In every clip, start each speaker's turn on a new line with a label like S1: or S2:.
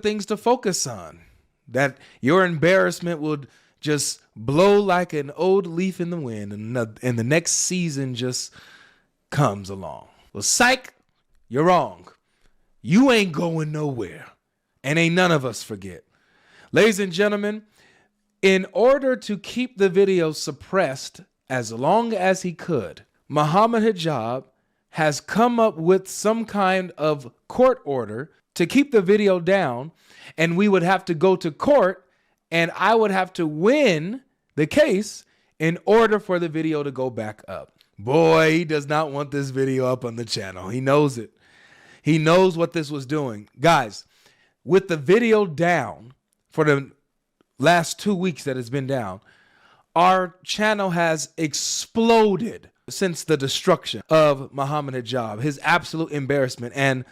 S1: things to focus on, that your embarrassment would just blow like an old leaf in the wind, and the next season just comes along. Well, psych, you're wrong. You ain't going nowhere. And ain't none of us forget. Ladies and gentlemen, in order to keep the video suppressed as long as he could, Mohammed Hijab has come up with some kind of court order to keep the video down, and we would have to go to court, and I would have to win the case in order for the video to go back up. Boy, he does not want this video up on the channel. He knows it. He knows what this was doing. Guys, with the video down for the last 2 weeks that it's been down, our channel has exploded since the destruction of Mohammed Hijab, his absolute embarrassment. And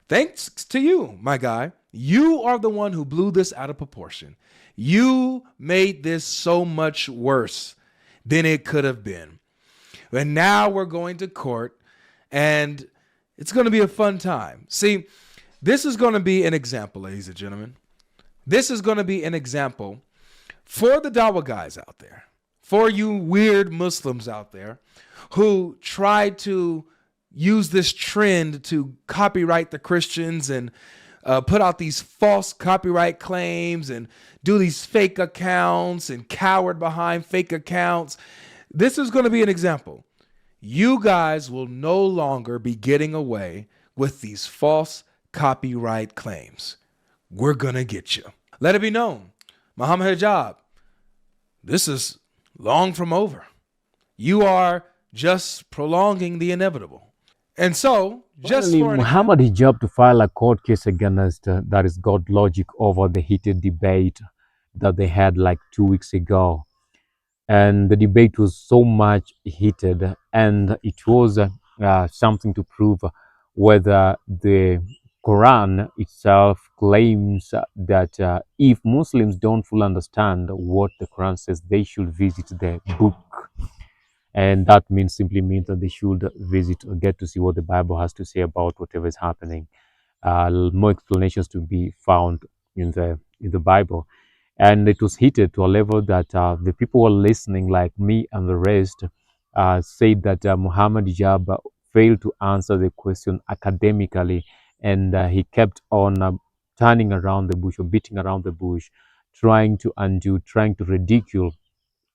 S1: thanks to you, my guy, you are the one who blew this out of proportion. You made this so much worse than it could have been. And now we're going to court, and it's going to be a fun time. See, this is going to be an example, ladies and gentlemen. This is going to be an example for the Dawa guys out there, for you weird Muslims out there who try to use this trend to copyright the Christians and put out these false copyright claims and do these fake accounts and coward behind fake accounts. This is going to be an example. You guys will no longer be getting away with these false copyright claims. We're going to get you. Let it be known, Mohammed Hijab, this is long from over. You are just prolonging the inevitable. And so, just
S2: Finally,
S1: for
S2: Muhammad Hijab to file a court case against that is Godlogic over the heated debate that they had like 2 weeks ago. And the debate was so much heated, and it was something to prove whether the Quran itself claims that if Muslims don't fully understand what the Quran says, they should visit the book. And that simply means that they should visit or get to see what the Bible has to say about whatever is happening. More explanations to be found in the Bible. And it was heated to a level that the people who were listening, like me and the rest, said that Muhammad Hijab failed to answer the question academically, and he kept on turning around the bush or beating around the bush, trying to undo, trying to ridicule,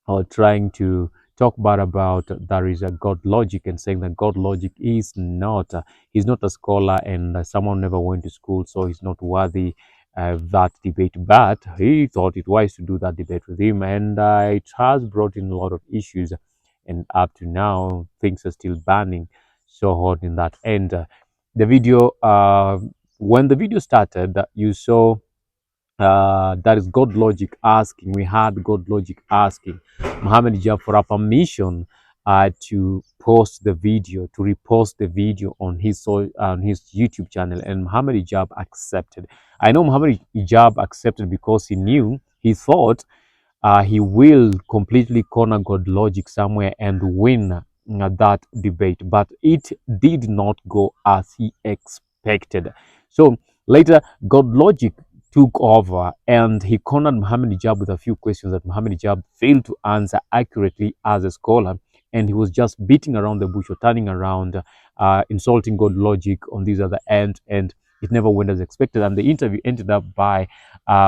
S2: or trying to talk about there is a God logic, and saying that God logic is not, he's not a scholar, and someone never went to school, so he's not worthy that debate. But he thought it wise to do that debate with him, and it has brought in a lot of issues, and up to now things are still burning so hot in that end. The video, when the video started, you saw that is Godlogic asking, we had Godlogic asking Mohammed Hijab for a permission to post the video, to repost the video on his YouTube channel, and Mohammed Hijab accepted. I know Mohammed Hijab accepted because he thought he will completely corner Godlogic somewhere and win that debate, but it did not go as he expected. So later, Godlogic took over, and he cornered Mohammed Hijab with a few questions that Mohammed Hijab failed to answer accurately as a scholar, and he was just beating around the bush or turning around, insulting Godlogic on this other end, and it never went as expected. And the interview ended up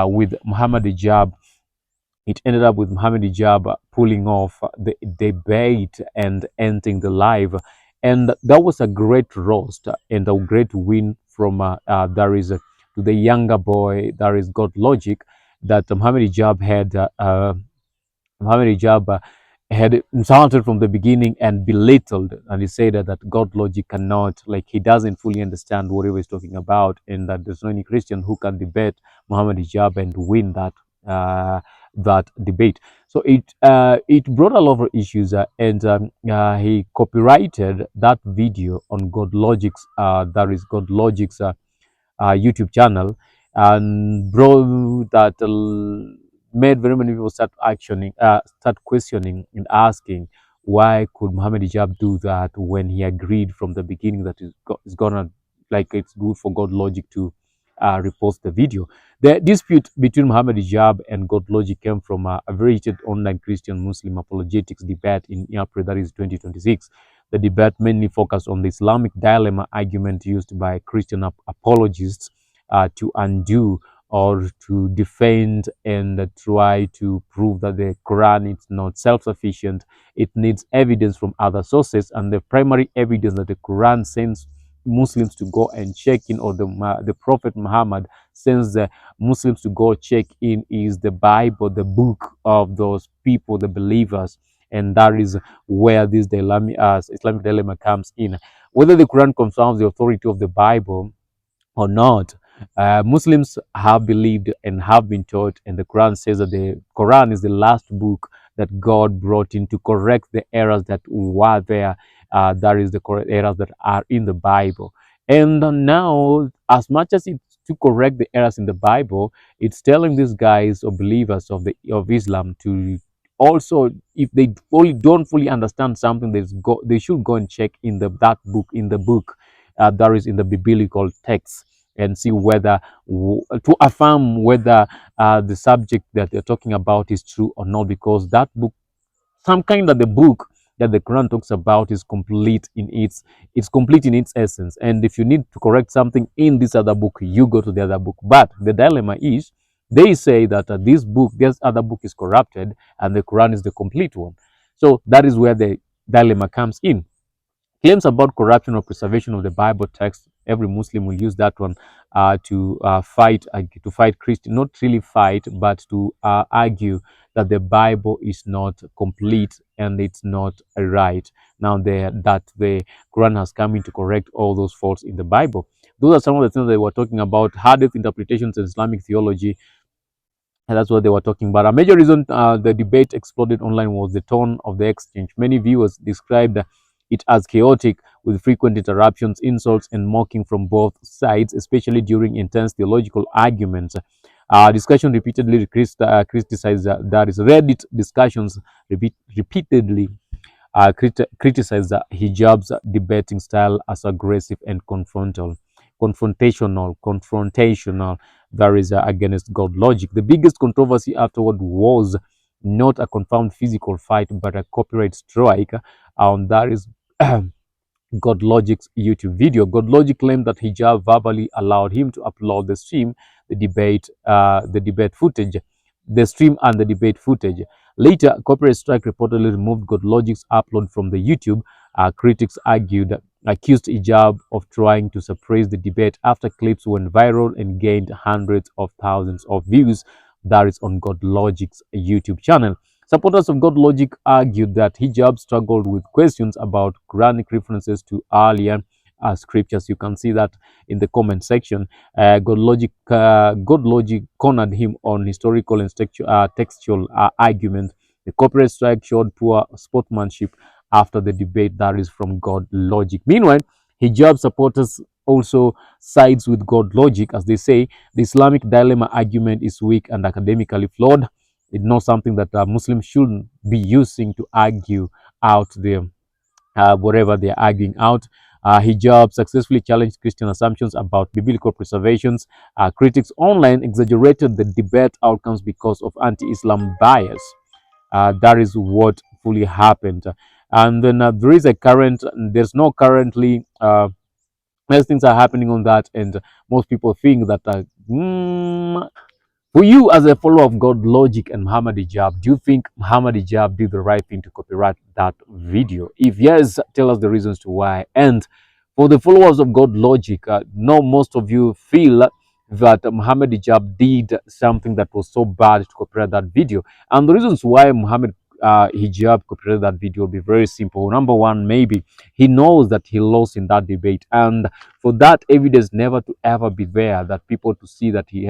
S2: with Mohammed Hijab. It ended up with Mohammed Hijab pulling off the debate and ending the live, and that was a great roast and a great win from to the younger boy, there is Godlogic, that Mohammed Hijab had insulted from the beginning and belittled, and he said that Godlogic cannot, like, he doesn't fully understand whatever he's talking about, and that there's no any Christian who can debate Mohammed Hijab and win that debate. So it brought a lot of issues, and he copyrighted that video on Godlogic's YouTube channel, and made very many people start questioning and asking, why could Mohammed Hijab do that when he agreed from the beginning that it's gonna, like, it's good for Godlogic to repost the video. The dispute between Mohammed Hijab and Godlogic came from a very heated online Christian-Muslim apologetics debate in April, that is 2026. The debate mainly focused on the Islamic dilemma argument used by Christian apologists to undo or to defend and try to prove that the Quran is not self-sufficient. It needs evidence from other sources, and the primary evidence that the Quran sends Muslims to go and check in, or the Prophet Muhammad sends the Muslims to go check in, is the Bible, the book of those people, the believers. And that is where this dilemma, Islamic dilemma comes in. Whether the Quran confirms the authority of the Bible or not, Muslims have believed and have been taught, and the Quran says that the Quran is the last book that God brought in to correct the errors that were there. That is the correct errors that are in the Bible. And now, as much as it's to correct the errors in the Bible, it's telling these guys or believers of Islam to also, if they don't fully understand something, they should go and check in that book, in the book that is in the biblical text, and see whether to affirm whether the subject that they're talking about is true or not, because that book, some kind of the book that the Quran talks about, is complete in its essence. And if you need to correct something in this other book, you go to the other book. But the dilemma is, they say that this other book is corrupted and the Quran is the complete one. So that is where the dilemma comes in. Claims about corruption or preservation of the Bible text, every Muslim will use that one to fight Christian, not really fight, but to argue that the Bible is not complete and it's not right. Now that the Quran has come in to correct all those faults in the Bible. Those are some of the things that they were talking about. Hadith interpretations in Islamic theology, and that's what they were talking about. A major reason the debate exploded online was the tone of the exchange. Many viewers described it as chaotic, with frequent interruptions, insults, and mocking from both sides, especially during intense theological arguments. Discussion repeatedly criticized that is Reddit discussions repeatedly criticized Hijab's debating style as aggressive and confrontational. That is against God logic. The biggest controversy afterward was not a confirmed physical fight, but a copyright strike. That is Godlogic's YouTube video. Godlogic claimed that Hijab verbally allowed him to upload the debate footage, the stream and the debate footage. Later, copyright strike reportedly removed Godlogic's upload from the YouTube. Critics accused Hijab of trying to suppress the debate after clips went viral and gained hundreds of thousands of views. That is on Godlogic's YouTube channel. Supporters of Godlogic argued that Hijab struggled with questions about Quranic references to earlier scriptures. You can see that in the comment section. Godlogic cornered him on historical and textual argument. The copyright strike showed poor sportsmanship after the debate. That is from Godlogic. Meanwhile, Hijab supporters also sides with Godlogic, as they say the Islamic dilemma argument is weak and academically flawed. It's not something that Muslims shouldn't be using to argue out their whatever they're arguing out. Hijab successfully challenged Christian assumptions about biblical preservations. Critics online exaggerated the debate outcomes because of anti-Islam bias. That is what fully happened. And then there's no currently, as things are happening on that, and most people think that for you, as a follower of God Logic and Muhammad Hijab, do you think Muhammad Hijab did the right thing to copyright that video? If yes, tell us the reasons to why. And for the followers of God Logic, know most of you feel that Muhammad Hijab did something that was so bad to copyright that video. And the reasons why Muhammad Hijab copyrighted that video will be very simple. Number one, maybe he knows that he lost in that debate. And for that evidence never to ever be there, that people to see that he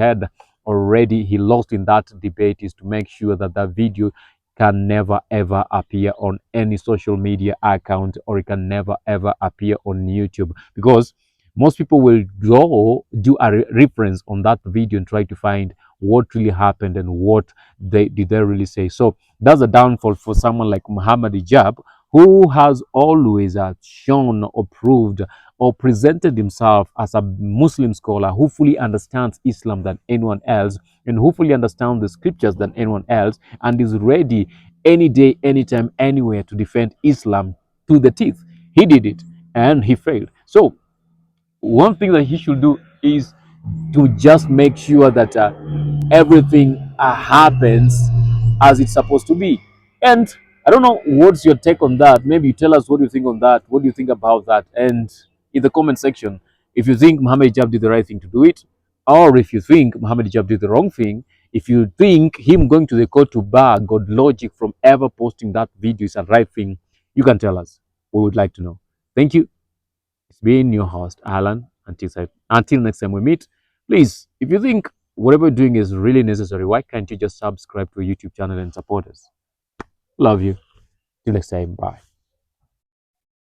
S2: lost in that debate, is to make sure that that video can never ever appear on any social media account, or it can never ever appear on YouTube, because most people will go do a reference on that video and try to find what really happened and what they really say. So that's a downfall for someone like Muhammad Hijab, who has always shown or proved or presented himself as a Muslim scholar who fully understands Islam than anyone else and who fully understands the scriptures than anyone else and is ready any day, anytime, anywhere to defend Islam to the teeth. He did it and he failed. So one thing that he should do is to just make sure that everything happens as it's supposed to be. And I don't know what's your take on that. Maybe you tell us what you think on that. What do you think about that? And in the comment section, if you think Mohammed Hijab did the right thing to do it, or if you think Mohammed Hijab did the wrong thing, if you think him going to the court to bar Godlogic from ever posting that video is a right thing, you can tell us. We would like to know. Thank you. It's been your host, Alan. Until next time we meet, please, if you think whatever you're doing is really necessary, why can't you just subscribe to a YouTube channel and support us? Love you. Till next time. Bye.